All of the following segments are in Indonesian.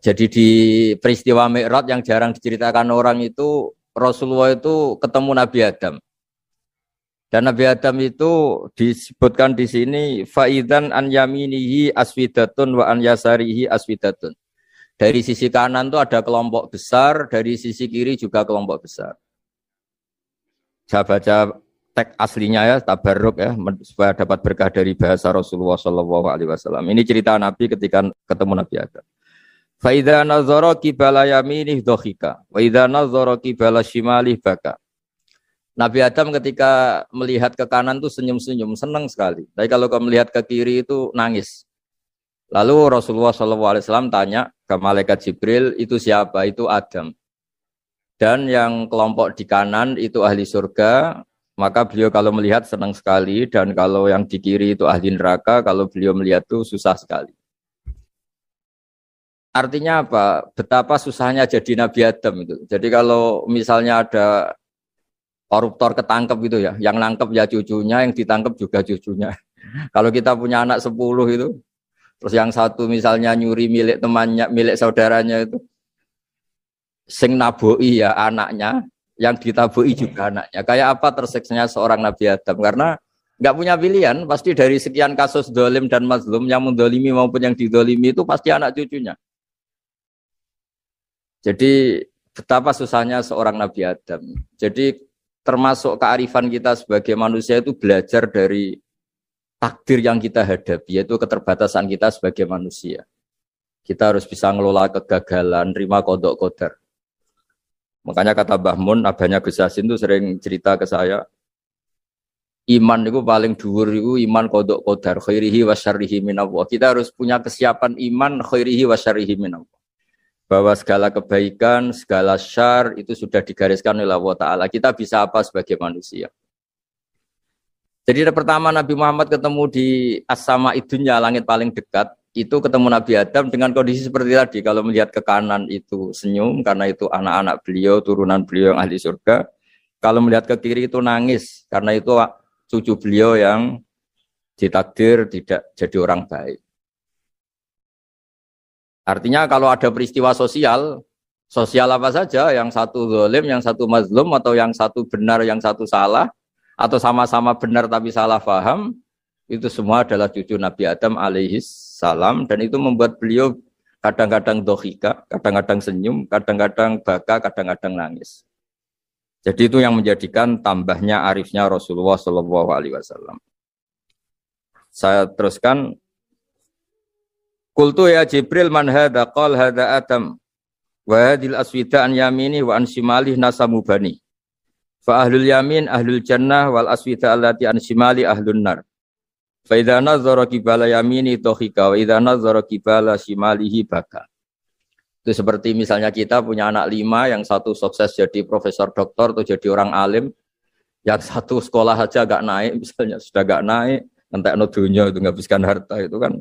Jadi di peristiwa Mi'raj yang jarang diceritakan orang itu Rasulullah itu ketemu Nabi Adam. Dan Nabi Adam itu disebutkan di sini faidan an yaminihi aswidatun wa an yasarihi aswidatun. Dari sisi kanan itu ada kelompok besar, dari sisi kiri juga kelompok besar. Saya baca teks aslinya ya, tabarruk ya, supaya dapat berkah dari bahasa Rasulullah SAW. Ini cerita Nabi ketika ketemu Nabi Adam. Fa idza nazara qibala yaminih dhakhika, wa idza nazara qibala shimalih baka. Nabi Adam ketika melihat ke kanan itu senyum-senyum, senang sekali. Tapi kalau melihat ke kiri itu nangis. Lalu Rasulullah SAW tanya ke malaikat Jibril, itu siapa? Itu Adam. Dan yang kelompok di kanan itu ahli surga, maka beliau kalau melihat senang sekali, dan kalau yang di kiri itu ahli neraka, kalau beliau melihat itu susah sekali. Artinya apa? Betapa susahnya jadi Nabi Adam itu. Jadi kalau misalnya ada koruptor ketangkep gitu ya, yang nangkep ya cucunya, yang ditangkep juga cucunya. Kalau kita punya anak 10 itu, terus yang satu misalnya nyuri milik temannya, milik saudaranya itu, sing naboi ya anaknya, yang ditaboi juga anaknya. Kayak apa tersiksanya seorang Nabi Adam? Karena nggak punya pilihan, pasti dari sekian kasus dolim dan mazlum, yang mendolimi maupun yang didolimi itu pasti anak cucunya. Jadi betapa susahnya seorang Nabi Adam. Jadi termasuk kearifan kita sebagai manusia itu belajar dari takdir yang kita hadapi, yaitu keterbatasan kita sebagai manusia. Kita harus bisa ngelola kegagalan, terima qadha qadar. Makanya kata Mbah Mun, abahnya Gus Hasim itu sering cerita ke saya, iman itu paling dhuwur itu iman qadha qadar, khairihi wa syarrihi minallah. Kita harus punya kesiapan iman khairihi wa syarrihi minallah. Bahwa segala kebaikan, segala syar itu sudah digariskan oleh Allah Ta'ala. Kita bisa apa sebagai manusia? Jadi pertama Nabi Muhammad ketemu di as-sama idunya, langit paling dekat, itu ketemu Nabi Adam dengan kondisi seperti tadi. Kalau melihat ke kanan itu senyum, karena itu anak-anak beliau, turunan beliau yang ahli surga. Kalau melihat ke kiri itu nangis, karena itu cucu beliau yang ditakdir tidak jadi orang baik. Artinya kalau ada peristiwa sosial apa saja, yang satu zalim, yang satu mazlum, atau yang satu benar, yang satu salah, atau sama-sama benar tapi salah paham, itu semua adalah cucu Nabi Adam alaihis salam, dan itu membuat beliau kadang-kadang dohika, kadang-kadang senyum, kadang-kadang baka, kadang-kadang nangis. Jadi itu yang menjadikan tambahnya arifnya Rasulullah SAW. Saya teruskan. Qultu ya Jibril man hadza qal hadza Adam wa hadhil aswida an yamini wa an shimali nasamu bani fa ahlul yamin ahlul jannah wal aswida allati an shimali ahlun nar fa idza nazara qibala yamini dhahika wa idza nazara qibala shimalihi baka. Itu seperti misalnya kita punya anak 5, yang satu sukses jadi profesor doktor atau jadi orang alim, yang satu sekolah saja gak naik, misalnya sudah gak naik, entekno dunya itu nghabiskan harta itu kan.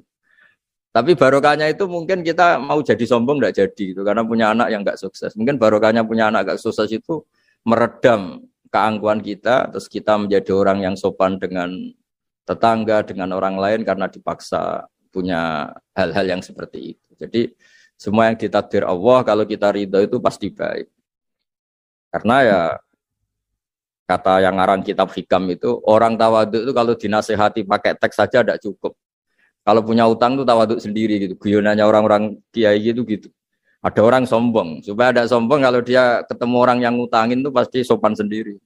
Tapi barokahnya itu mungkin kita mau jadi sombong tidak jadi itu karena punya anak yang nggak sukses. Mungkin barokahnya punya anak nggak sukses itu meredam keangkuhan kita, terus kita menjadi orang yang sopan dengan tetangga, dengan orang lain karena dipaksa punya hal-hal yang seperti itu. Jadi semua yang ditakdir Allah kalau kita ridho itu pasti baik. Karena ya kata yang ngarang kitab hikam itu, orang tawadhu itu kalau dinasehati pakai teks saja tidak cukup. Kalau punya utang tuh tawaduk sendiri gitu. Guyonannya orang-orang kiai gitu. Ada orang sombong. Supaya ada sombong kalau dia ketemu orang yang ngutangin tuh pasti sopan sendiri.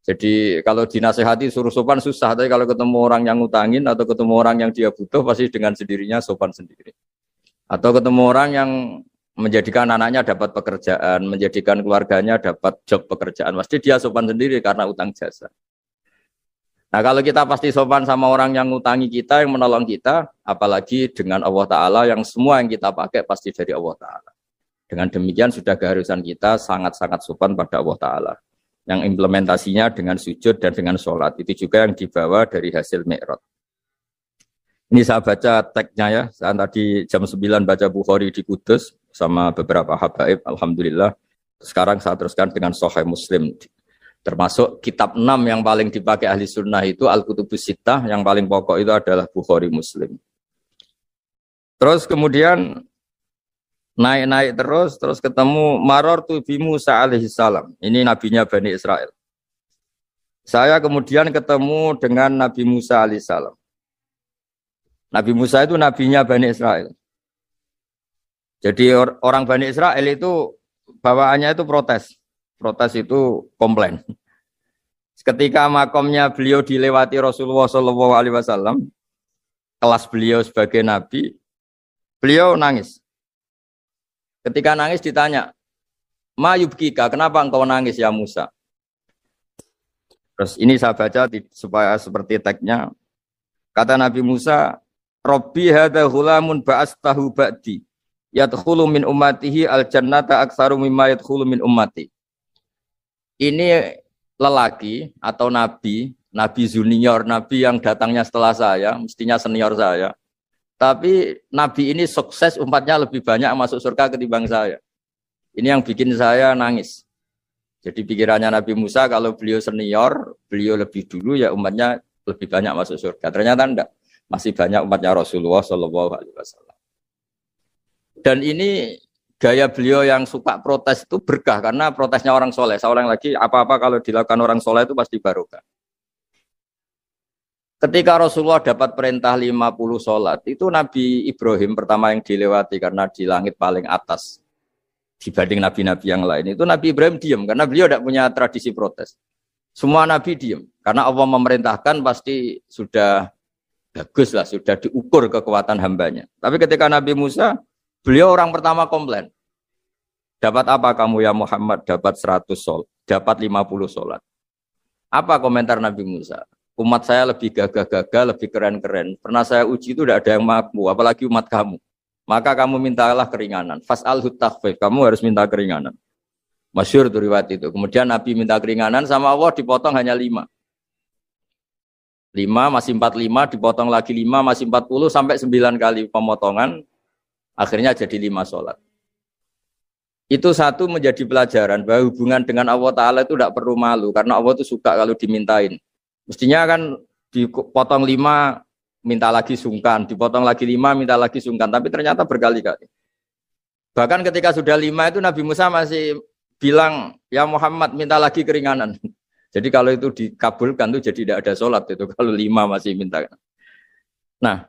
Jadi kalau dinasehati suruh sopan susah. Tapi kalau ketemu orang yang ngutangin atau ketemu orang yang dia butuh pasti dengan sendirinya sopan sendiri. Atau ketemu orang yang menjadikan anaknya dapat pekerjaan, menjadikan keluarganya dapat job pekerjaan. Pasti dia sopan sendiri karena utang jasa. Nah kalau kita pasti sopan sama orang yang ngutangi kita, yang menolong kita, apalagi dengan Allah Ta'ala yang semua yang kita pakai pasti dari Allah Ta'ala. Dengan demikian sudah keharusan kita sangat-sangat sopan pada Allah Ta'ala. Yang implementasinya dengan sujud dan dengan sholat. Itu juga yang dibawa dari hasil Mi'raj. Ini saya baca teksnya ya, saya tadi jam 9 baca Bukhari di Kudus sama beberapa habaib, Alhamdulillah. Sekarang saya teruskan dengan Sahih Muslim. Termasuk kitab 6 yang paling dipakai ahli sunnah itu Al-Kutubus Sittah, yang paling pokok itu adalah Bukhari Muslim. Terus kemudian Naik-naik terus ketemu Maror tu bi Musa alaihi salam. Ini nabinya Bani Israel. Saya kemudian ketemu dengan Nabi Musa alaihi salam. Nabi Musa itu nabinya Bani Israel. Jadi orang Bani Israel itu bawaannya itu protes. Protes itu komplain. Ketika makomnya beliau dilewati Rasulullah Shallallahu Alaihi Wasallam, kelas beliau sebagai nabi, beliau nangis. Ketika nangis ditanya, "Ma yubkika, kenapa engkau nangis ya Musa?" Terus ini saya baca supaya seperti teksnya. Kata Nabi Musa, "Rabbi hadza ghulamun ba'astahu ba'di, yadkhulu min ummatihi al-jannata aktsaru mimma yadkhulu min ummati." Ini lelaki atau nabi junior, nabi yang datangnya setelah saya, mestinya senior saya. Tapi nabi ini sukses, umatnya lebih banyak masuk surga ketimbang saya. Ini yang bikin saya nangis. Jadi pikirannya Nabi Musa kalau beliau senior, beliau lebih dulu ya umatnya lebih banyak masuk surga. Ternyata enggak, masih banyak umatnya Rasulullah Shallallahu Alaihi Wasallam. Dan ini gaya beliau yang suka protes itu berkah karena protesnya orang soleh. Saya ulang lagi, apa-apa kalau dilakukan orang soleh itu pasti barokah. Ketika Rasulullah dapat perintah 50 sholat, itu Nabi Ibrahim pertama yang dilewati karena di langit paling atas dibanding nabi-nabi yang lain. Itu Nabi Ibrahim diam karena beliau tidak punya tradisi protes. Semua nabi diam karena Allah memerintahkan pasti sudah bagus lah, sudah diukur kekuatan hambanya. Tapi ketika Nabi Musa, beliau orang pertama komplain. Dapat apa kamu ya Muhammad? Dapat 100 sholat, dapat 50 sholat. Apa komentar Nabi Musa? Umat saya lebih gagah-gagah, lebih keren-keren. Pernah saya uji itu tidak ada yang mampu, apalagi umat kamu. Maka kamu mintalah keringanan. Fas'alhu takhfif, kamu harus minta keringanan. Masyhur itu riwayat itu. Kemudian Nabi minta keringanan sama Allah dipotong hanya 5. 5 masih 45, dipotong lagi 5 masih 40 sampai 9 kali pemotongan. Akhirnya jadi 5 sholat. Itu satu menjadi pelajaran bahwa hubungan dengan Allah Ta'ala itu tidak perlu malu. Karena Allah itu suka kalau dimintain. Mestinya kan dipotong 5, minta lagi sungkan. Dipotong lagi 5, minta lagi sungkan. Tapi ternyata berkali-kali. Bahkan ketika sudah 5 itu Nabi Musa masih bilang, ya Muhammad minta lagi keringanan. Jadi kalau itu dikabulkan itu jadi tidak ada sholat. Itu kalau 5 masih minta. Nah,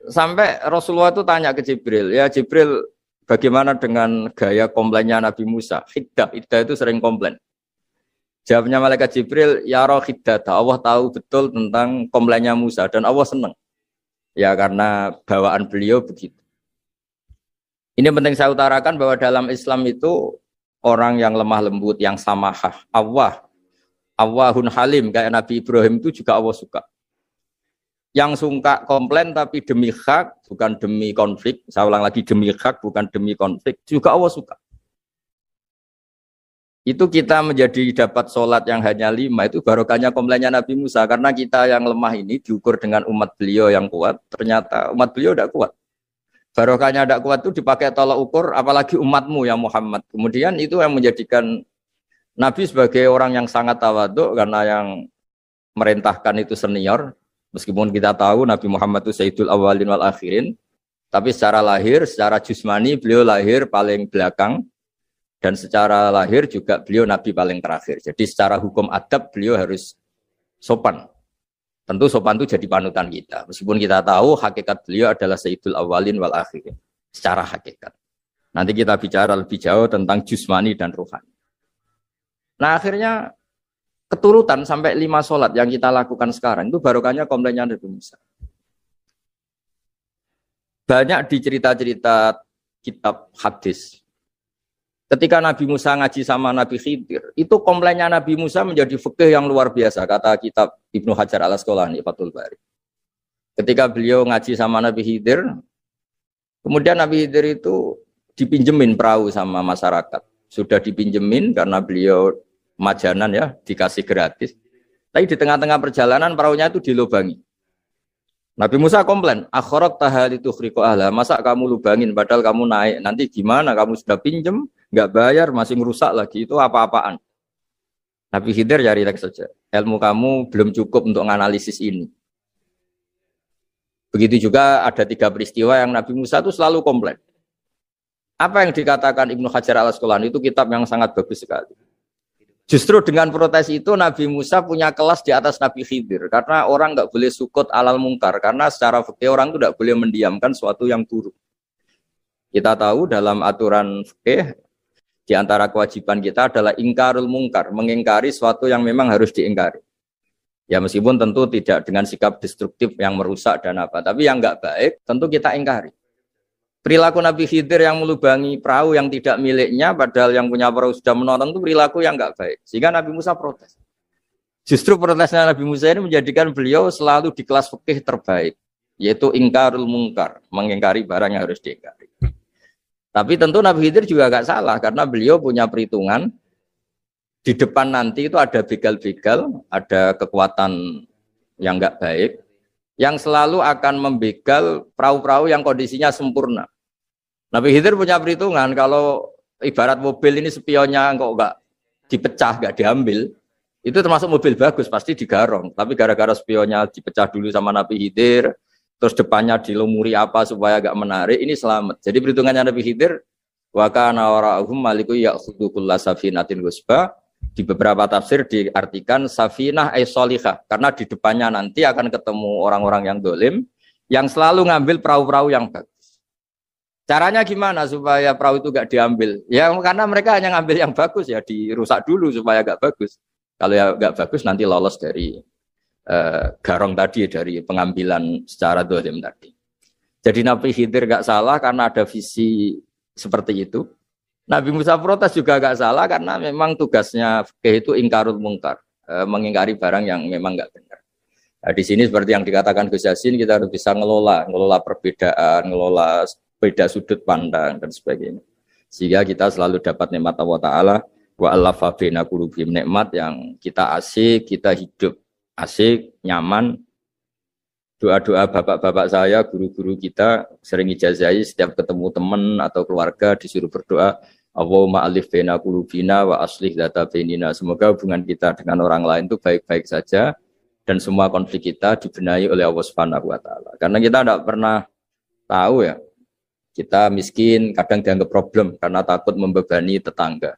sampai Rasulullah itu tanya ke Jibril. Ya Jibril, bagaimana dengan gaya komplainnya Nabi Musa? Hiddah itu sering komplain. Jawabnya malaikat Jibril, ya roh hiddata. Allah tahu betul tentang komplainnya Musa dan Allah senang. Ya karena bawaan beliau begitu. Ini penting saya utarakan bahwa dalam Islam itu orang yang lemah lembut, yang samahah, Allahun halim kayak Nabi Ibrahim itu juga Allah suka. Yang suka komplain tapi demi hak, bukan demi konflik. Saya ulang lagi, demi hak, bukan demi konflik. Juga Allah suka. Itu kita menjadi dapat sholat yang hanya 5, itu barokahnya komplainnya Nabi Musa. Karena kita yang lemah ini diukur dengan umat beliau yang kuat, ternyata umat beliau tidak kuat. Barokahnya tidak kuat itu dipakai tolak ukur, apalagi umatmu ya Muhammad. Kemudian itu yang menjadikan Nabi sebagai orang yang sangat tawaduk, karena yang merintahkan itu senior. Meskipun kita tahu Nabi Muhammad itu Sayyidul Awwalin wal Akhirin, tapi secara lahir, secara jusmani beliau lahir paling belakang. Dan secara lahir juga beliau Nabi paling terakhir. Jadi secara hukum adab beliau harus sopan. Tentu sopan itu jadi panutan kita. Meskipun kita tahu hakikat beliau adalah Sayyidul Awwalin wal Akhirin. Secara hakikat. Nanti kita bicara lebih jauh tentang jusmani dan ruhani. Nah akhirnya keturutan sampai 5 sholat yang kita lakukan sekarang. Itu barokahnya komplainnya Nabi Musa. Banyak di cerita-cerita kitab hadis. Ketika Nabi Musa ngaji sama Nabi Khidir, itu komplainnya Nabi Musa menjadi fikih yang luar biasa, kata kitab Ibnu Hajar al-Asqalani, Fathul Bari. Ketika beliau ngaji sama Nabi Khidir, kemudian Nabi Khidir itu dipinjemin perahu sama masyarakat. Sudah dipinjemin karena beliau majanan ya, dikasih gratis. Tapi di tengah-tengah perjalanan perahunya itu dilubangi. Nabi Musa komplain, akhirat tahal itu khriqo ahla, masa kamu lubangin padahal kamu naik, nanti gimana, kamu sudah pinjem, nggak bayar, masih ngerusak lagi, itu apa-apaan. Nabi Khidir ya rileks saja, ilmu kamu belum cukup untuk menganalisis ini. Begitu juga ada 3 peristiwa yang Nabi Musa itu selalu komplain. Apa yang dikatakan Ibnu Hajar al-Asqalani itu kitab yang sangat bagus sekali. Justru dengan protes itu Nabi Musa punya kelas di atas Nabi Khidir. Karena orang nggak boleh sukut alal mungkar. Karena secara fikih orang itu tidak boleh mendiamkan sesuatu yang buruk. Kita tahu dalam aturan fikih, di antara kewajiban kita adalah ingkarul mungkar. Mengingkari sesuatu yang memang harus diingkari. Ya meskipun tentu tidak dengan sikap destruktif yang merusak dan apa. Tapi yang nggak baik tentu kita ingkari. Perilaku Nabi Khidir yang melubangi perahu yang tidak miliknya, padahal yang punya perahu sudah menonton itu perilaku yang enggak baik. Sehingga Nabi Musa protes. Justru protesnya Nabi Musa ini menjadikan beliau selalu di kelas fikih terbaik, yaitu ingkarul mungkar, mengingkari barang yang harus diingkari. Tapi tentu Nabi Khidir juga enggak salah, karena beliau punya perhitungan, di depan nanti itu ada begal-begal, ada kekuatan yang enggak baik, yang selalu akan membegal perahu-perahu yang kondisinya sempurna. Nabi Khidir punya perhitungan, kalau ibarat mobil ini spionnya kok enggak dipecah, enggak diambil, itu termasuk mobil bagus, pasti digarong. Tapi gara-gara spionnya dipecah dulu sama Nabi Khidir, terus depannya dilumuri apa supaya enggak menarik, ini selamat. Jadi perhitungannya Nabi Khidir, wa kana wara'uhum maliku ya'khudhu kulla safinatin ghusba. Di beberapa tafsir diartikan safinah ay sholihah, karena di depannya nanti akan ketemu orang-orang yang dolim, yang selalu ngambil perahu-perahu yang bagus. Caranya gimana supaya perahu itu gak diambil? Ya karena mereka hanya ngambil yang bagus, ya dirusak dulu supaya gak bagus. Kalau ya gak bagus nanti lolos dari garong tadi, dari pengambilan secara dolim tadi. Jadi Nabi Khidir gak salah karena ada visi seperti itu. Nabi Musa protes juga gak salah karena memang tugasnya fikih itu ingkarul mungkar, mengingkari barang yang memang gak benar. Nah, di sini seperti yang dikatakan Gus Yassin, kita harus bisa ngelola perbedaan, ngelola beda sudut pandang dan sebagainya. Sehingga kita selalu dapat nikmat Allah Ta'ala, wa allafa baina qulubihim, nikmat yang kita asik, kita hidup asik, nyaman. Doa-doa bapak-bapak saya, guru-guru kita sering ijazahi setiap ketemu teman atau keluarga disuruh berdoa, Allahumma alif baina qulubina wa aslih dzata bainina. Semoga hubungan kita dengan orang lain itu baik-baik saja dan semua konflik kita dibenahi oleh Allah Subhanahu wa taala. Karena kita tidak pernah tahu ya, kita miskin kadang dianggap problem karena takut membebani tetangga.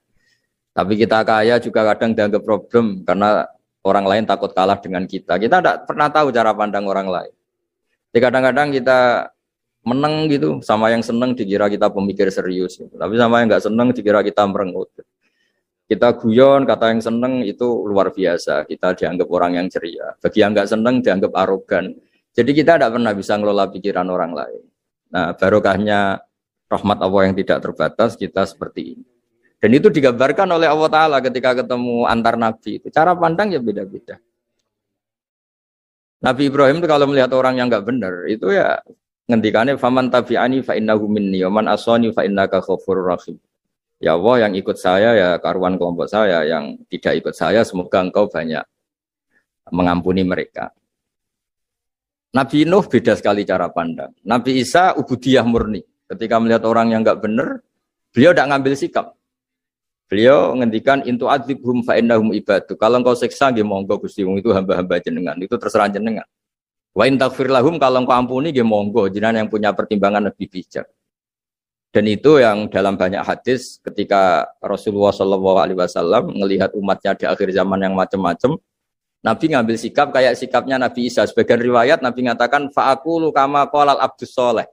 Tapi kita kaya juga kadang dianggap problem karena orang lain takut kalah dengan kita. Kita tidak pernah tahu cara pandang orang lain. Jadi kadang-kadang kita menang gitu, sama yang senang dikira kita pemikir serius. Tapi sama yang nggak senang dikira kita merengut. Kita guyon, kata yang senang itu luar biasa. Kita dianggap orang yang ceria. Bagi yang nggak senang dianggap arogan. Jadi kita tidak pernah bisa ngelola pikiran orang lain. Nah, barokahnya rahmat Allah yang tidak terbatas kita seperti ini. Dan itu digambarkan oleh Allah Ta'ala ketika ketemu antar Nabi. Itu cara pandang ya beda-beda. Nabi Ibrahim itu kalau melihat orang yang nggak benar, itu ya ngendikannya faman tabi'ani fa innahu minni wa man asani fa innaka ghafurur rahim. Ya Allah, yang ikut saya ya karuan kelompok saya, yang tidak ikut saya semoga engkau banyak mengampuni mereka. Nabi Nuh beda sekali cara pandang. Nabi Isa ubudiyah murni. Ketika melihat orang yang enggak benar, beliau tidak ngambil sikap. Beliau ngendikan intu adzibhum fa innahum ibadu. Kalau engkau siksa nggih monggo Gusti, wong itu hamba-hamba jenengan, itu terserah jenengan. Wa in taghfir lahum, kalau engkau ampuni nggih monggo, jenengan yang punya pertimbangan lebih bijak. Dan itu yang dalam banyak hadis ketika Rasulullah SAW melihat umatnya di akhir zaman yang macam-macam, Nabi ngambil sikap kayak sikapnya Nabi Isa. Sebagian riwayat Nabi mengatakan fa'aqulu kama qalal abdus soleh.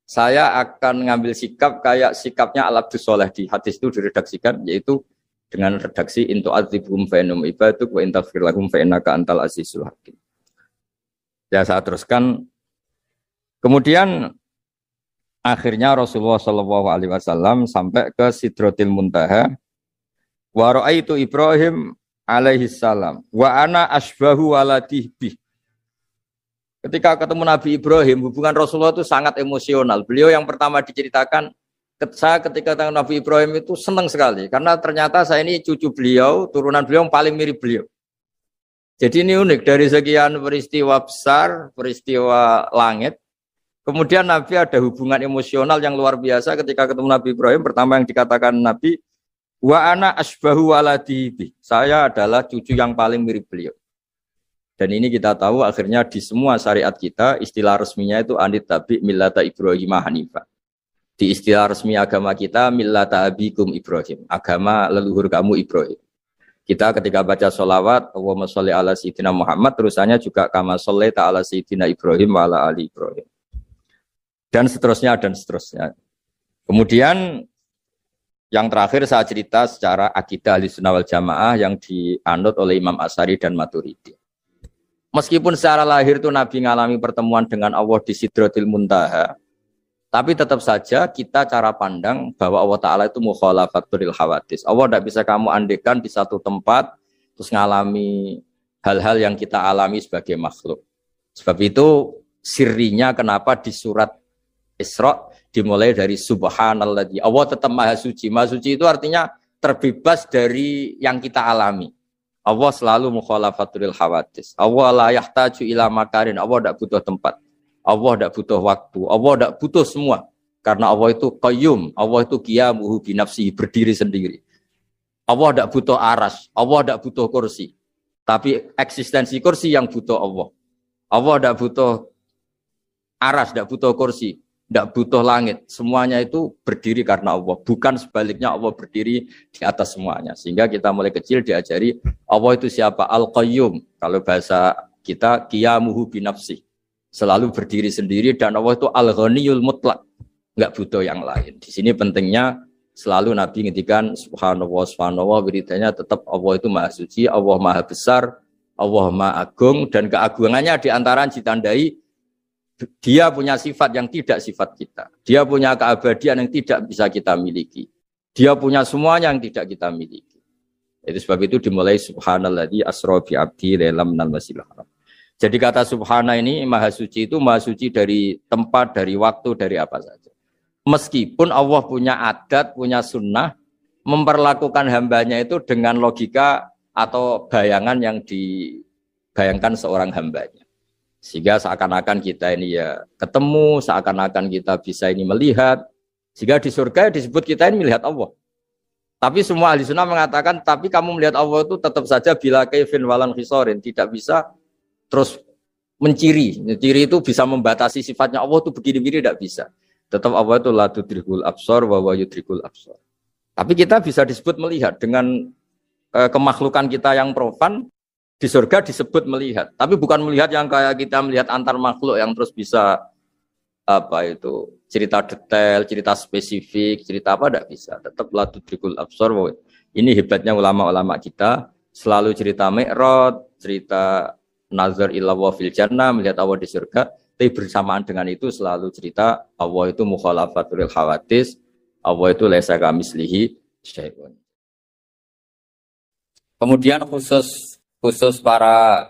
Saya akan ngambil sikap kayak sikapnya al-abdus soleh. Di hadis itu diredaksikan yaitu dengan redaksi intu adzibhum fa innahum ibaduk wa in taghfir lahum fa innaka antal azizul hakim. Ya saya teruskan. Kemudian akhirnya Rasulullah SAW sampai ke Sidratil Muntaha. Wa ra'aitu Ibrahim alaihi salam wa ana asbahu waladih bih. Ketika ketemu Nabi Ibrahim, hubungan Rasulullah itu sangat emosional. Beliau yang pertama diceritakan, saya ketika ketemu Nabi Ibrahim itu senang sekali karena ternyata saya ini cucu beliau, turunan beliau yang paling mirip beliau. Jadi ini unik, dari sekian peristiwa besar, peristiwa langit, kemudian Nabi ada hubungan emosional yang luar biasa ketika ketemu Nabi Ibrahim. Pertama yang dikatakan Nabi, wa ana asbahu waladihi. Saya adalah cucu yang paling mirip beliau. Dan ini kita tahu akhirnya di semua syariat kita istilah resminya itu anit tabi millata Ibrahim Hanifah. Di istilah resmi agama kita, millata abikum Ibrahim, agama leluhur kamu Ibrahim. Kita ketika baca sholawat, Allahumma sholli ala sayyidina Muhammad, terusannya juga kama shollaita ala sayyidina Ibrahim wa ala ali Ibrahim. Dan seterusnya, dan seterusnya. Kemudian, yang terakhir saya cerita secara akidah Ahlussunnah wal Jamaah yang dianut oleh Imam Asy'ari dan Maturidi. Meskipun secara lahir itu Nabi mengalami pertemuan dengan Allah di Sidratil Muntaha, tapi tetap saja kita cara pandang bahwa Allah Ta'ala itu mukhalafatul hawadis. Allah tidak bisa kamu andekan di satu tempat terus ngalami hal-hal yang kita alami sebagai makhluk. Sebab itu sirinya kenapa di surat Isra dimulai dari subhanalladzi. Allah tetap maha suci. Maha suci itu artinya terbebas dari yang kita alami. Allah selalu mukhalafatul hawadis. Allah la yahtaju ila makarin. Allah tidak butuh tempat. Allah tidak butuh waktu, Allah tidak butuh semua. Karena Allah itu qayyum, Allah itu qiyamuhu binafsihi, berdiri sendiri. Allah tidak butuh aras, Allah tidak butuh kursi. Tapi eksistensi kursi yang butuh Allah. Allah tidak butuh aras, tidak butuh kursi, tidak butuh langit. Semuanya itu berdiri karena Allah. Bukan sebaliknya Allah berdiri di atas semuanya. Sehingga kita mulai kecil diajari Allah itu siapa? Al-Qayyum. Kalau bahasa kita, qiyamuhu binafsihi. Selalu berdiri sendiri dan Allah itu al-ghaniyul mutlak, enggak butuh yang lain. Di sini pentingnya selalu Nabi ngendikan subhanallah wiridanya tetap Allah itu maha suci, Allah maha besar, Allah maha agung, dan keagungannya diantara ditandai dia punya sifat yang tidak sifat kita. Dia punya keabadian yang tidak bisa kita miliki. Dia punya semuanya yang tidak kita miliki. Itu sebab itu dimulai subhanalladzi asra bi abdi lailam minal masjidil haram. Jadi kata subhana ini maha suci itu maha suci dari tempat, dari waktu, dari apa saja. Meskipun Allah punya adat, punya sunnah, memperlakukan hambanya itu dengan logika atau bayangan yang dibayangkan seorang hambanya. Sehingga seakan-akan kita ini ya ketemu, seakan-akan kita bisa ini melihat. Sehingga di surga disebut kita ini melihat Allah. Tapi semua ahli sunnah mengatakan, tapi kamu melihat Allah itu tetap saja bila kaifin walan khisorin, tidak bisa terus menciri itu bisa membatasi sifatnya Allah itu begini-begini tidak bisa. Tetap Allah itu la tudrikul absar wa huwa yudrikul absar. Tapi kita bisa disebut melihat dengan kemakhlukan kita yang profan di surga disebut melihat. Tapi bukan melihat yang kayak kita melihat antar makhluk yang terus bisa apa itu cerita detail, cerita spesifik, cerita apa tidak bisa. Tetap la tudrikul absar. Ini hebatnya ulama-ulama kita selalu cerita Mi'raj, cerita nazar ila wa fil jannah, melihat Allah di surga, tapi bersamaan dengan itu selalu cerita Allah itu mukhalafatul hawadis, Allah itu laisa kamitslihi syai'un. Kemudian khusus para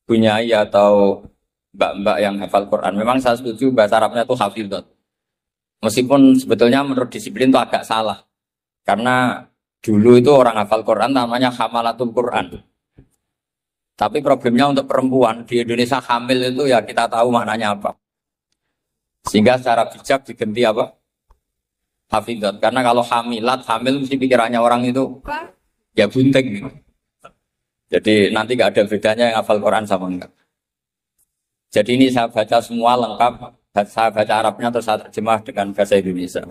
bunyai atau mbak-mbak yang hafal Quran, memang saya setuju bahasa Arabnya itu hafidhot. Meskipun sebetulnya menurut disiplin itu agak salah. Karena dulu itu orang hafal Quran namanya hamalatul Quran. Tapi problemnya untuk perempuan di Indonesia hamil itu ya kita tahu maknanya apa. Sehingga secara bijak diganti apa? Hafidhat. Karena kalau hamilat, hamil mesti pikirannya orang itu ya bunting. Jadi nanti gak ada bedanya yang hafal Quran sama enggak. Jadi ini saya baca semua lengkap. Saya baca Arabnya terus saya terjemah dengan bahasa Indonesia.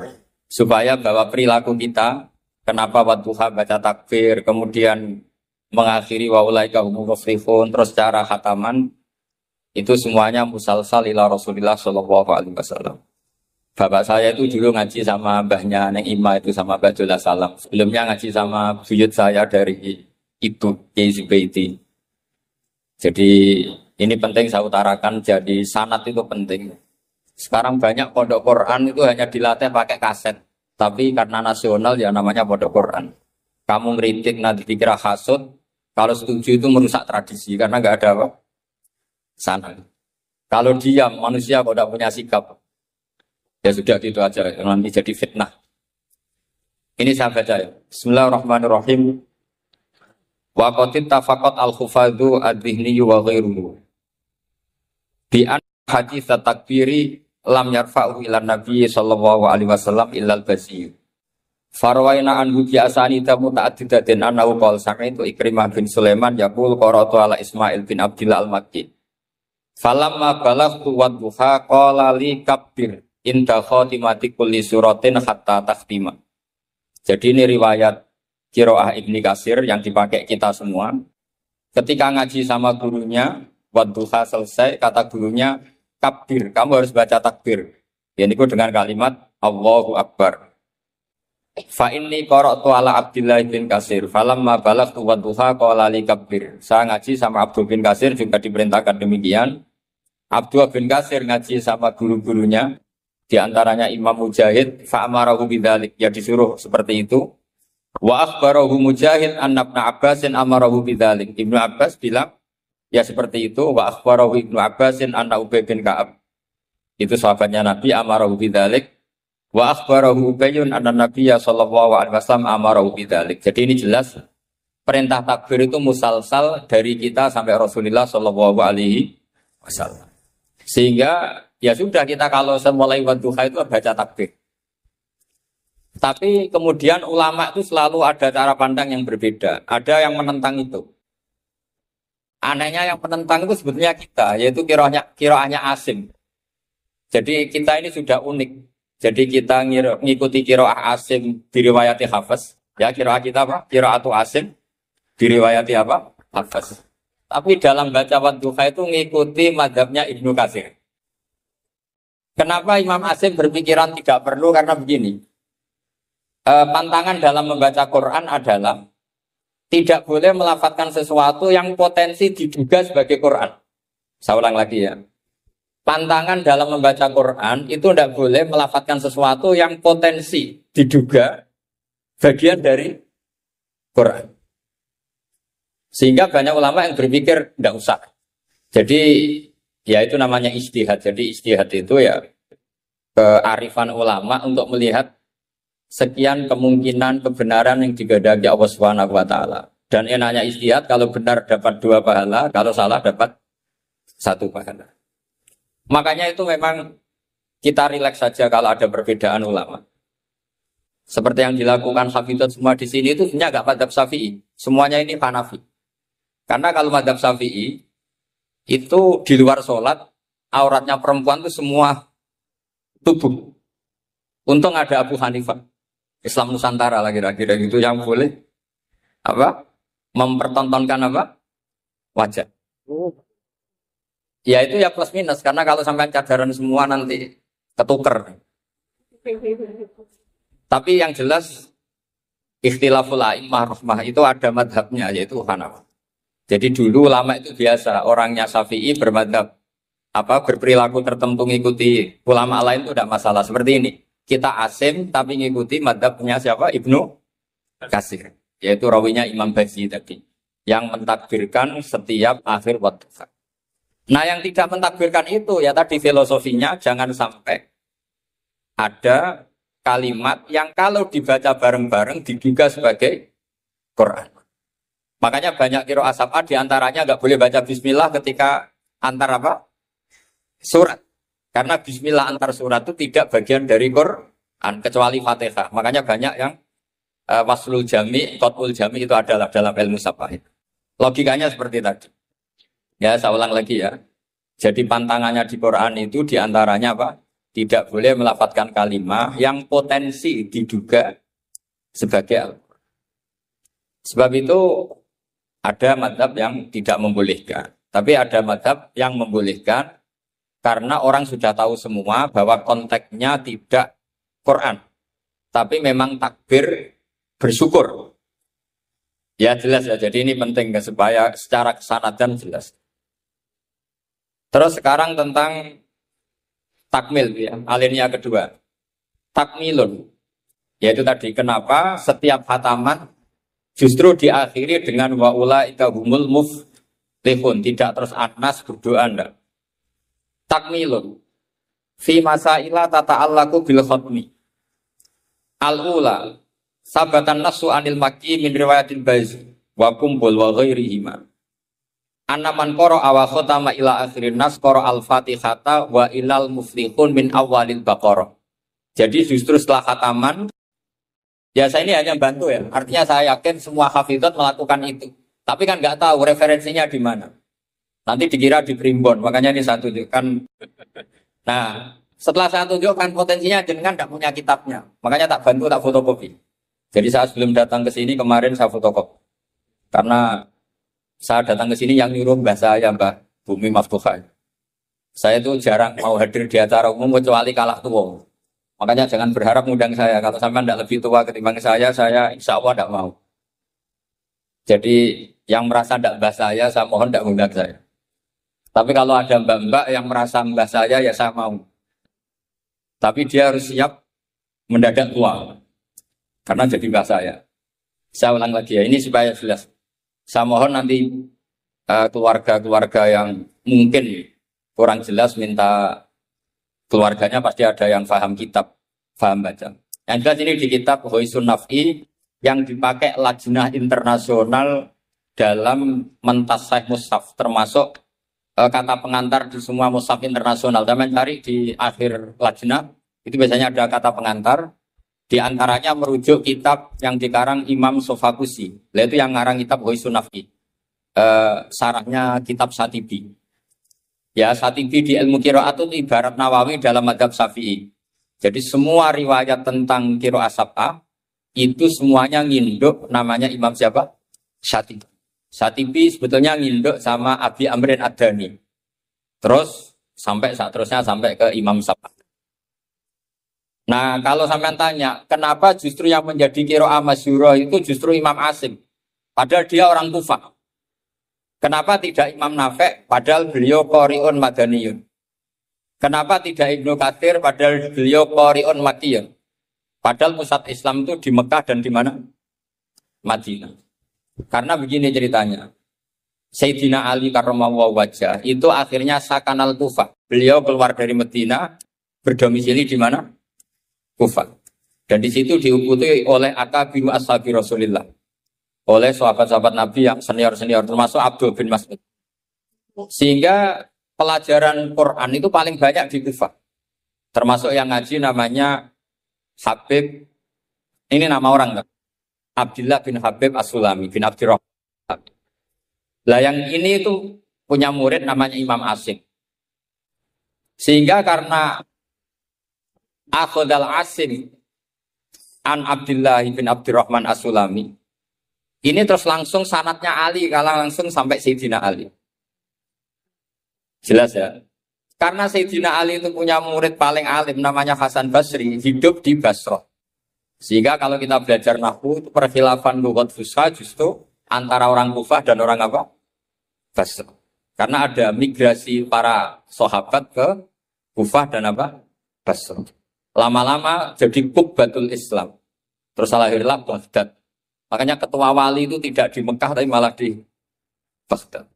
Supaya bahwa perilaku kita, kenapa wadduha baca takbir, kemudian mengakhiri wa ulaika humul muflihun, terus cara khataman itu semuanya musalsal ila Rasulillah sallallahu alaihi wasallam. Bapak saya itu dulu ngaji sama mbahnya Neng Ima itu sama Badullah Salam. Sebelumnya ngaji sama buyut saya dari Ibu Kiai Zubaidi. Jadi ini penting saya utarakan, jadi sanad itu penting. Sekarang banyak pondok Quran itu hanya dilatih pakai kaset. Tapi karena nasional ya namanya pondok Quran. Kamu ngeritik nanti dikira hasud. Kalau setuju itu merusak tradisi karena nggak ada apa? Sana. Kalau diam manusia kok tidak punya sikap, ya sudah gitu aja nanti jadi fitnah. Ini saya baca ya. Bismillahirrahmanirrahim. Wa qatit tafaqat al-khufadhu ad-dhihni wa ghairuhu. Bi an hadits takbiri lam yarfa'u ila nabi sallallahu alaihi wasallam illa al-basir. Farwaina anhu bi'asani tamu ta'addidatin annahu qala sami'tu Ikrimah bin Sulaiman yaqul qara'tu ala Ismail bin Abdillah al-Makki. Falamma balaghtu wadduha qala li kabbir inda khatimati kulli suratin hatta takhtima. Jadi ini riwayat Qiraah Ibnu Katsir yang dipakai kita semua. Ketika ngaji sama gurunya, wadduha selesai, kata gurunya, kabir, kamu harus baca takbir. Ini dengan kalimat Allahu Akbar. Fa inni qara'tu ala Abdillah bin Katsir, falamma balaghtu wadduha qala li kabir. Saya ngaji sama Abdul bin Katsir juga diperintahkan demikian. Abdul bin Katsir ngaji sama guru-gurunya, di antaranya Imam Mujahid, fa'amarahu bidzalik, ya disuruh seperti itu. Wa akhbarahu Mujahid anna Ibnu Abbasin amarahu bidzalik. Ibnu Abbas bilang ya seperti itu. Wa akhbarahu Ibnu Abbasin anna Ubay bin Ka'ab, itu sahabatnya Nabi, amarahu bidzalik. Wa akhbarahu Ubayyun anna Nabiyya sallallahu alaihi wasallam amarahu bidzalik. Jadi ini jelas perintah takbir itu musalsal dari kita sampai Rasulullah sallallahu alaihi wasallam. Sehingga ya sudah, kita kalau mulai wadduha itu baca takbir. Tapi kemudian ulama itu selalu ada cara pandang yang berbeda. Ada yang menentang itu. Anehnya yang menentang itu sebetulnya kita, yaitu qiraahnya Asim. Jadi kita ini sudah unik. Jadi kita ngikuti qiraah Asim diriwayati Hafiz. Ya, qiraah kita apa? Qiraatu Asim diriwayati apa? Hafiz. Tapi dalam baca wadduha itu ngikuti mazhabnya Ibnu Katsir. Kenapa Imam Asim berpikiran tidak perlu? Karena begini, pantangan dalam membaca Quran adalah tidak boleh melafadzkan sesuatu yang potensi diduga sebagai Quran. Saya ulang lagi ya. Pantangan dalam membaca Quran itu tidak boleh melafadzkan sesuatu yang potensi diduga bagian dari Quran. Sehingga banyak ulama yang berpikir tidak usah. Jadi ya itu namanya ijtihad. Jadi ijtihad itu ya kearifan ulama untuk melihat sekian kemungkinan kebenaran yang digadagi Allah Subhanahu wa taala. Dan enaknya ijtihad, kalau benar dapat 2 pahala, kalau salah dapat 1 pahala. Makanya itu memang kita rileks saja kalau ada perbedaan ulama. Seperti yang dilakukan hafidhot semua di sini itu sebenarnya enggak madzhab Syafi'i. Semuanya ini Hanafi. Karena kalau madzhab Syafi'i itu di luar sholat, auratnya perempuan itu semua tubuh. Untung ada Abu Hanifah, Islam Nusantara lah kira-kira itu yang boleh apa? Mempertontonkan apa? Wajah. Ya itu ya plus minus, karena kalau sampai cadaran semua nanti ketuker. Tapi yang jelas ikhtilaful a'immah rahmah itu ada madhabnya, yaitu Hanafi. Jadi dulu ulama itu biasa, orangnya Syafi'i bermadhab berperilaku tertentu ngikuti ulama lain itu tidak masalah. Seperti ini, kita Asim tapi ngikuti madhabnya siapa? Ibnu Katsir, yaitu rawinya Imam Bazi tadi, yang mentakbirkan setiap akhir wadduha. Nah yang tidak mentakbirkan itu ya tadi filosofinya, jangan sampai ada kalimat yang kalau dibaca bareng-bareng diduga sebagai Quran. Makanya banyak qiraah sab'ah diantaranya nggak boleh baca bismillah ketika antar apa? Surat. Karena bismillah antar surat itu tidak bagian dari Quran kecuali Fatihah. Makanya banyak yang waslul jami, qat'ul jami itu adalah dalam ilmu sab'ah. Logikanya seperti tadi. Ya, saya ulang lagi ya. Jadi pantangannya di Quran itu diantaranya apa? Tidak boleh melafadzkan kalimat yang potensi diduga sebagai Al-Quran. Sebab itu ada madhab yang tidak membolehkan. Tapi ada madhab yang membolehkan karena orang sudah tahu semua bahwa konteksnya tidak Quran. Tapi memang takbir bersyukur. Ya jelas ya, jadi ini penting supaya secara kesanatan jelas. Terus sekarang tentang takmil ya, alinea kedua. Takmilun. Yaitu tadi kenapa setiap khataman justru diakhiri dengan wa ulaika humul muflihun, tidak terus anas berdoa enggak. Takmilun fi masaila tata'allaqu bil khatmi. Al-ula sabatan nasu anil makki min riwayatil Bazi wa kumpul wa ghairihima. Anaman qara wa khatama ila akhirin nas qara al-Fatihata wa ilal muflihun min awalil Baqarah. Jadi justru setelah khataman, ya saya ini hanya bantu ya. Artinya saya yakin semua hafidhot melakukan itu. Tapi kan nggak tahu referensinya di mana. Nanti dikira di primbon, makanya ini saya tunjukkan. Nah, Setelah saya tunjukkan potensinya jenengan tidak punya kitabnya. Makanya tak bantu tak fotokopi. Jadi saya sebelum datang ke sini kemarin saya fotokopi. Karena saya datang ke sini yang nyuruh Mbah saya, Mbah Bumi Maftuhah. Saya itu jarang mau hadir di acara umum kecuali kalah tua. Makanya jangan berharap ngundang saya. Kalau sampai tidak lebih tua ketimbang saya insya Allah tidak mau. Jadi yang merasa tidak mbah saya mohon tidak ngundang saya. Tapi kalau ada mbak-mbak yang merasa mbah saya, ya saya mau. Tapi dia harus siap mendadak tua. Karena jadi mbah saya. Saya ulang lagi ya, ini supaya jelas. Saya mohon nanti keluarga-keluarga yang mungkin kurang jelas minta keluarganya pasti ada yang paham kitab, paham baca. Yang jelas ini di kitab Hoisun Naf'i yang dipakai lajnah internasional dalam mentasih mushaf, termasuk kata pengantar di semua mushaf internasional. Dan mencari di akhir lajnah itu biasanya ada kata pengantar. Di antaranya merujuk kitab yang dikarang Imam Sofakusi. Itu yang ngarang kitab Hoisun Naf'i. Sarahnya kitab Satibi. Ya, Satibi di ilmu qiraat itu ibarat Nawawi dalam mazhab Syafi'i. Jadi semua riwayat tentang qiraat sab'ah itu semuanya nginduk namanya Imam siapa? Satibi. Satibi sebetulnya nginduk sama Abi Amrin Ad-Dani. Terus sampai seterusnya sampai ke Imam Sab'ah. Nah, kalau sampean tanya, kenapa justru yang menjadi qiraat masyhurah itu justru Imam Asim? Padahal dia orang Kufah. Kenapa tidak Imam Nafi' padahal beliau qari'un madaniyun? Kenapa tidak Ibnu Katsir padahal beliau qari'un makkiyun? Padahal pusat Islam itu di Mekah dan di mana? Madinah. Karena begini ceritanya. Sayyidina Ali karramallahu wajhah itu akhirnya sakanal Kufah. Beliau keluar dari Madinah berdomisili di mana? Kufah. Dan di situ diikuti oleh akabiru ashabi Rasulillah. Oleh sahabat-sahabat Nabi yang senior-senior termasuk Abdul bin Mas'ud. Sehingga pelajaran Quran itu paling banyak di Kufah. Termasuk yang ngaji namanya Habib, ini nama orang kan? Abdullah bin Habib As-Sulami bin Abdirrahman. Lah yang ini itu punya murid namanya Imam Asim. Sehingga karena Akhodal Asim an Abdullah bin Abdirrahman As-Sulami, ini terus langsung sanatnya Ali, kalau langsung sampai Sayyidina Ali. Jelas ya? Karena Sayyidina Ali itu punya murid paling alim namanya Hasan Basri, hidup di Basrah. Sehingga kalau kita belajar nahwu itu perkhilafan lughat fusha justru antara orang Kufah dan orang apa? Basrah. Karena ada migrasi para sahabat ke Kufah dan apa? Basrah. Lama-lama jadi Qubbatul Islam. Terus lahirlah Baghdad. Makanya ketua wali itu tidak di Mekah tapi malah di Baghdad.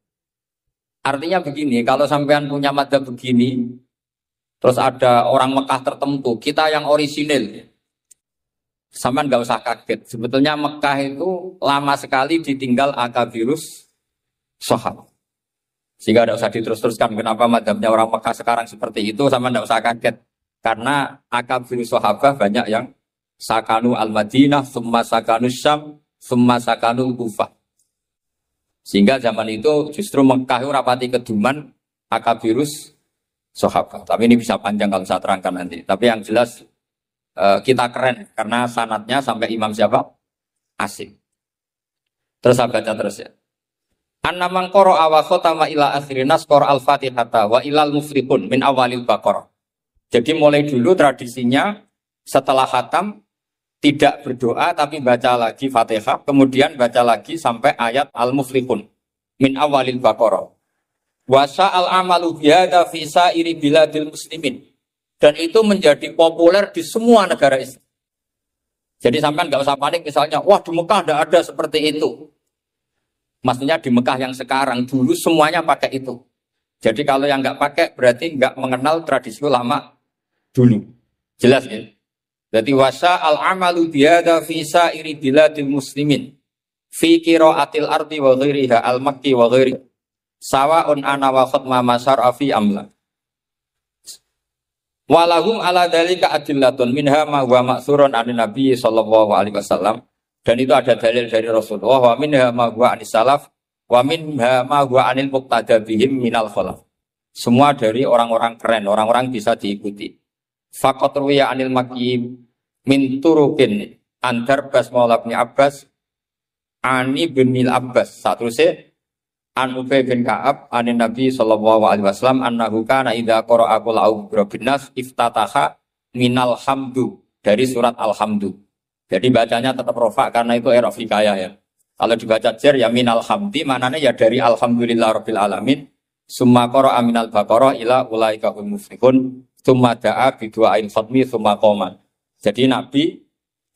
Artinya begini, kalau sampean punya madzhab begini, terus ada orang Mekah tertentu, kita yang orisinil, sampean nggak usah kaget. Sebetulnya Mekah itu lama sekali ditinggal akabirus sahabat. Sehingga tidak usah diterus-teruskan kenapa madzhabnya orang Mekah sekarang seperti itu, sampean nggak usah kaget. Karena akabirus sahabat banyak yang sakanu al-Madinah, summa sakanu Syam, summa sakanu Kufah. Sehingga zaman itu justru Mekah itu rapati keduman akabirus sahabat. Tapi ini bisa panjang kalau saya terangkan nanti. Tapi yang jelas kita keren karena sanatnya sampai Imam siapa? Asim. Terus saya baca terus ya. An-namang qara'a wa khatama ila akhirinas qara al-Fatihata wa ilal muflihun min awalil Baqarah. Jadi mulai dulu tradisinya setelah khatam tidak berdoa tapi baca lagi Fatihah, kemudian baca lagi sampai ayat Al-Muflihun min awalil Baqarah. Wa sa'al amalu bihadza fi sa'iri biladil muslimin. Dan itu menjadi populer di semua negara Islam. Jadi sampean enggak usah panik misalnya, wah di Mekah enggak ada seperti itu. Maksudnya di Mekah yang sekarang dulu semuanya pakai itu. Jadi kalau yang enggak pakai berarti enggak mengenal tradisi ulama dulu. Jelas ya? Jadi wasa al-amalu bihadza fi sa'iri biladil muslimin fi qiraatil ardi wa ghairiha al-makki wa ghairi sawa'un ana wa khatma masar'a fi amla walahum ala dzalika adillatun minha ma huwa ma'thurun an nabi sallallahu alaihi wasallam, dan itu ada dalil dari Rasulullah, wa minha ma huwa anis salaf wa minha ma huwa anil muqtada bihim minal khalaf. Semua dari orang-orang keren, orang-orang bisa diikuti. Faqat ruwiya anil Makki min turukin antar bas maula bin Abbas ani bin Abbas. Saterusé an Ubay bin Ka'ab anin Nabi sallallahu alaihi wasallam annahu kana idza qara'a qul a'udzu binnas iftataha minal hamdu dari surat Alhamdu. Jadi bacanya tetap rofa karena itu i'rab hikayah ya. Kalau dibaca jar ya minal hamdi maknanya ya dari alhamdulillah rabbil alamin. Summa qara'a minal baqarah ila ulaika hum muflihun. Summa da'a bi du'ail khatmi summa qoma. Jadi Nabi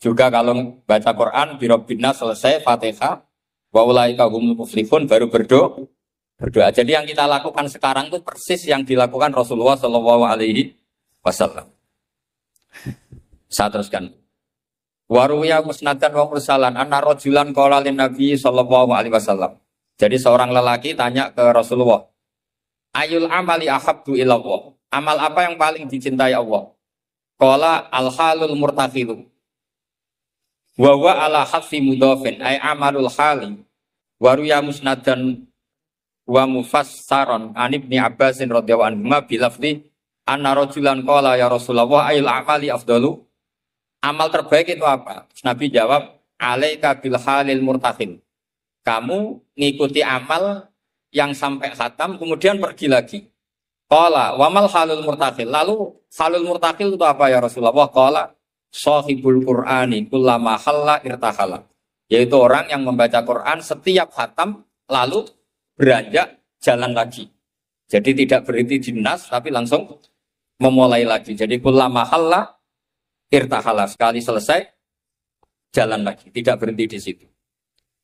juga kalau baca Quran bi rabbina selesai Fatihah wa ulaika hum muflihun baru berdoa. Jadi yang kita lakukan sekarang itu persis yang dilakukan Rasulullah sallallahu alaihi wasallam. Saya teruskan. Waruya musnadan wa mursalan anna rajulan qala lin Nabi sallallahu alaihi wasallam. Jadi seorang lelaki tanya ke Rasulullah, "Ayul amali ahabbu ila Allah?" Amal apa yang paling dicintai Allah? Qala al-halul murtafilu. Wa huwa ala hadfi mudhafin ay amalul hali. Waruya musnadan wa mufassaran an Ibnu Abbas radhiyallahu anhu bi lafzi anna rajulan qala ya Rasulullah ayul amali afdalu? Amal terbaik itu apa? Nabi jawab, alaika bil halil murtakhil. Kamu ngikuti amal yang sampai khatam, kemudian pergi lagi. Qala, wamal halul murtakhil. Lalu, halul murtakhil itu apa ya Rasulullah? Qala, sahibul Qur'ani kullama halla irtahala. Yaitu orang yang membaca Quran setiap khatam, lalu beranjak jalan lagi. Jadi tidak berhenti di nas, tapi langsung memulai lagi. Jadi kullama halla irtahala, sekali selesai jalan lagi, tidak berhenti di situ.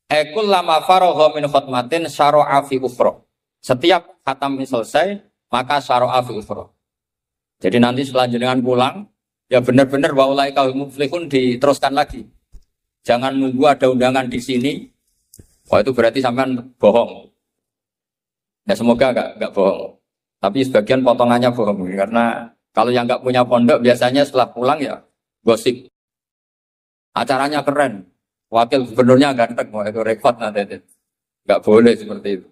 Ekul lama faragha min khutmatin syara'a fi ukhra. Setiap khatam selesai, maka syara'a fi ukhra. Jadi nanti setelah jenengan pulang, ya benar-benar wa ulaika hum muflihun diteruskan lagi. Jangan nunggu ada undangan di sini. Wah itu berarti sampean bohong. Ya semoga enggak bohong. Tapi sebagian potongannya bohong karena kalau yang enggak punya pondok biasanya setelah pulang ya gosip. Acaranya keren. Wakil gubernurnya ganteng. Wah itu rekod nanti. Enggak boleh seperti itu.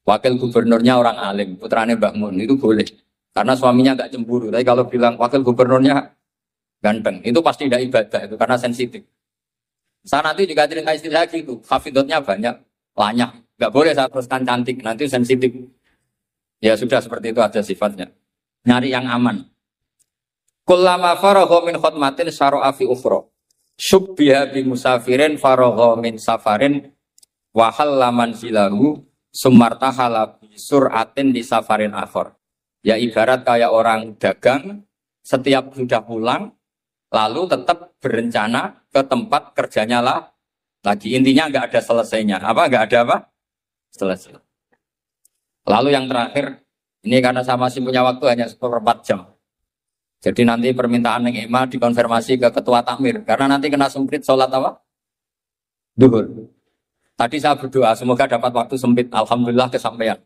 Wakil gubernurnya orang alim. Putranya Mbak Mun. Itu boleh. Karena suaminya enggak cemburu. Tapi kalau bilang wakil gubernurnya ganteng. Itu pasti tidak ibadah. Itu karena sensitif. Saya nanti juga cerita istri saya gitu. Hafidotnya banyak. Banyak. Enggak boleh saya teruskan cantik. Nanti sensitif. Ya sudah seperti itu aja sifatnya. Nyari yang aman. Kullama faragha min khutmatin syara'a fi ukhra. Syubbiha bi musafirin faragha min safarin wa halla manzilahu sumartahala bi sur'atin di safarin akhar. Ya ibarat kayak orang dagang setiap sudah pulang lalu tetap berencana ke tempat kerjanya lah lagi. Intinya enggak ada selesainya. Apa enggak ada apa? Selesai. Lalu yang terakhir, ini karena saya masih punya waktu hanya 4 jam. Jadi nanti permintaan yang Ema dikonfirmasi ke ketua takmir. Karena nanti kena sempit sholat apa? Duhur. Tadi saya berdoa, semoga dapat waktu sempit. Alhamdulillah kesampaian.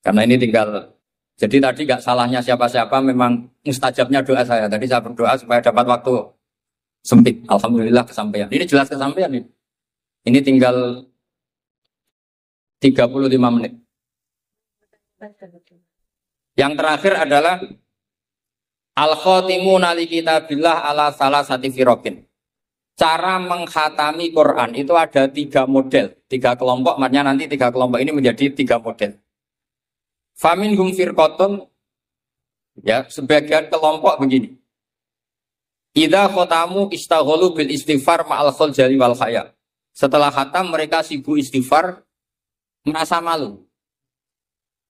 Karena ini tinggal, jadi tadi gak salahnya siapa-siapa, memang mustajabnya doa saya. Tadi saya berdoa supaya dapat waktu sempit. Alhamdulillah kesampaian. Ini jelas kesampaian ini. Ini tinggal 35 menit. Yang terakhir adalah al-khatimuna li kitabillah ala salasati firaqin. Cara mengkhatami Quran itu ada 3 model, 3 kelompok, maknanya nanti 3 kelompok ini menjadi 3 model. Faminhum firqatun, ya sebagian kelompok begini. Idza khatamu istaghalu bil istighfar ma'al khaljali wal khaya. Setelah khatam mereka sibuk istighfar, merasa malu.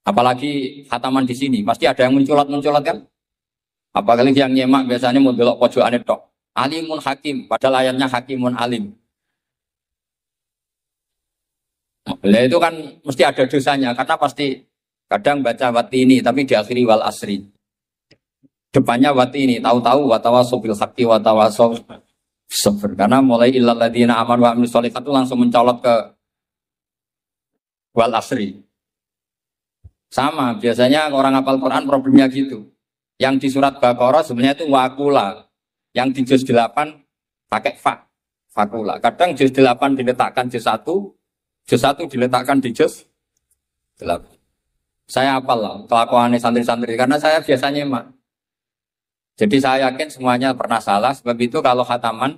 Apalagi khataman di sini, pasti ada yang mencolot-mencolot kan? Apalagi yang nyemak biasanya mau belok pojokane tok. Alimun hakim, padahal ayatnya hakimun alim. Nah, itu kan mesti ada dosanya, karena pasti kadang baca wati ini, tapi diakhiri wal asri. Depannya wati ini, tahu-tahu watawasaw bil haqqi watawasaw sabr. Karena mulai illal ladzina amanu wa amilus sholihat itu langsung mencolot ke wal asri. Sama, biasanya orang hafal Quran problemnya gitu. Yang di surat Baqarah sebenarnya itu wakula. Yang di juz 8 pakai fa. Fakula. Kadang juz 8 diletakkan juz 1. Juz 1 diletakkan di juz 8. Saya hafal lah kelakuannya santri-santri. Karena saya biasanya emang. Jadi saya yakin semuanya pernah salah. Sebab itu kalau khataman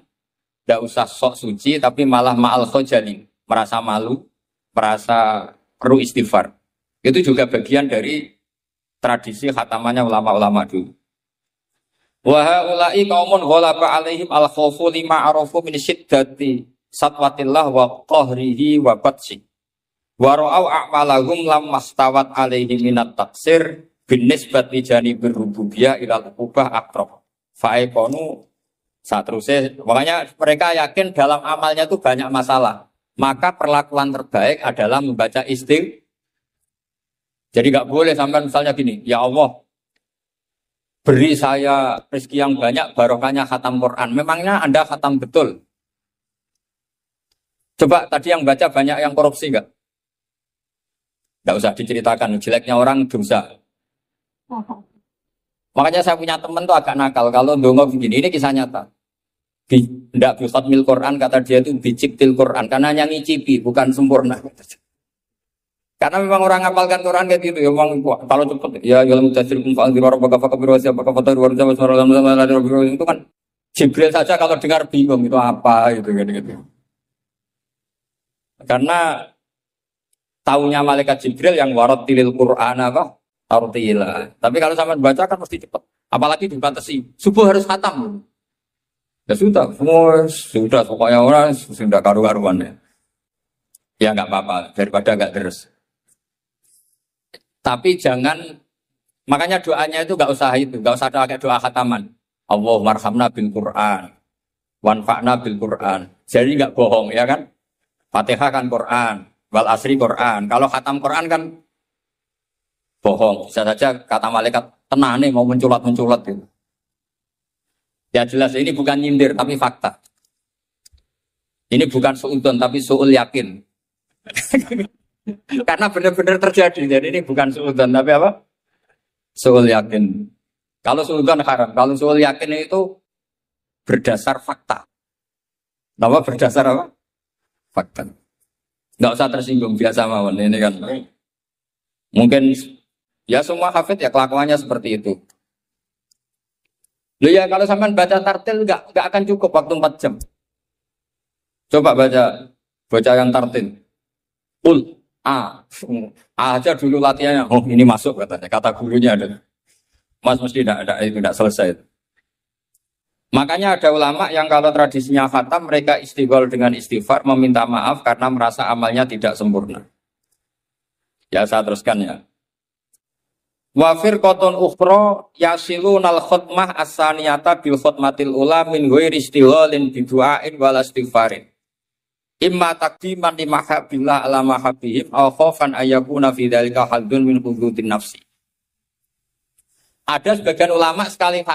tidak usah sok suci, tapi malah ma'al khojali, merasa malu, merasa perlu istighfar. Itu juga bagian dari tradisi khatamannya ulama-ulama dulu. Wa haula'i qaumun ghalaba 'alaihim al-khawfu lima arafu min syiddati satwatillah wa qahrihi wa batsi. Wa ra'au a'malahum lam mastawat 'alaihim minat taksir bin nisbati janibir rububiyah ilal ubah aqrab. Fa'ikonu seterusnya. Makanya mereka yakin dalam amalnya itu banyak masalah. Maka perlakuan terbaik adalah membaca istighfar. Jadi nggak boleh sampai misalnya gini, ya Allah, beri saya rezeki yang banyak, barokahnya khatam Quran. Memangnya Anda khatam betul? Coba tadi yang baca banyak yang korupsi nggak? Nggak usah diceritakan, jeleknya orang dosa. Makanya saya punya teman tuh agak nakal. Kalau ndonga begini, ini kisah nyata. Tidak bikhatmil Quran, kata dia itu biciktil Quran. Karena hanya ngicipi, bukan sempurna. Karena memang orang ngapalkan Quran kayak gitu ya, memang kalau cepet ya ilmu tafsir kumfal di luar baka berwasi apa kata luar jawab suara itu kan Jibril saja kalau dengar bingung itu apa gitu. Karena taunya malaikat Jibril yang warattilil Quran apa tartila. Tapi kalau sampean baca kan mesti cepet. Apalagi dibatasi subuh harus khatam. Ya sudah pokoknya orang sudah karu-karuan ya. Ya nggak apa-apa daripada nggak terus. Tapi jangan, makanya doanya itu nggak usah pakai doa khataman. Allahumma arhamna bil Quran, wanfa'na bil Quran. Jadi nggak bohong ya kan? Fatihah kan Quran, wal asri Quran. Kalau khatam Quran kan bohong. Bisa saja kata malaikat tenane mau menculat gitu. Ya jelas ini bukan nyindir tapi fakta. Ini bukan suudon tapi suul yakin. Karena benar-benar terjadi. Jadi ini bukan suudzon tapi apa? Suul yakin. Kalau suudzon haram. Kalau suul yakin itu berdasar fakta. Nama berdasar apa? Fakta. Nggak usah tersinggung biasa mawon. Ini kan mungkin ya semua hafid ya kelakuannya seperti itu. Loh ya kalau sampean baca tartil nggak akan cukup waktu 4 jam. Coba baca yang tartil. A aja dulu latihannya. Oh ini masuk katanya. Kata gurunya ada. Mas mesti tidak selesai. Makanya ada ulama yang kalau tradisinya khatam mereka istighol dengan istighfar meminta maaf karena merasa amalnya tidak sempurna. Ya saya teruskan ya. Wafir koton ukhro yasilunal khutmah as-saniyata bil khutmatil ula min ghairi istigholin bidu'ain wal istighfarin. Imma takdiman li mahabbillah ala mahabbihim aw khaufan ayyakuna fi dzalika haddun min hududin nafsi. Ada sebagian ulama sekali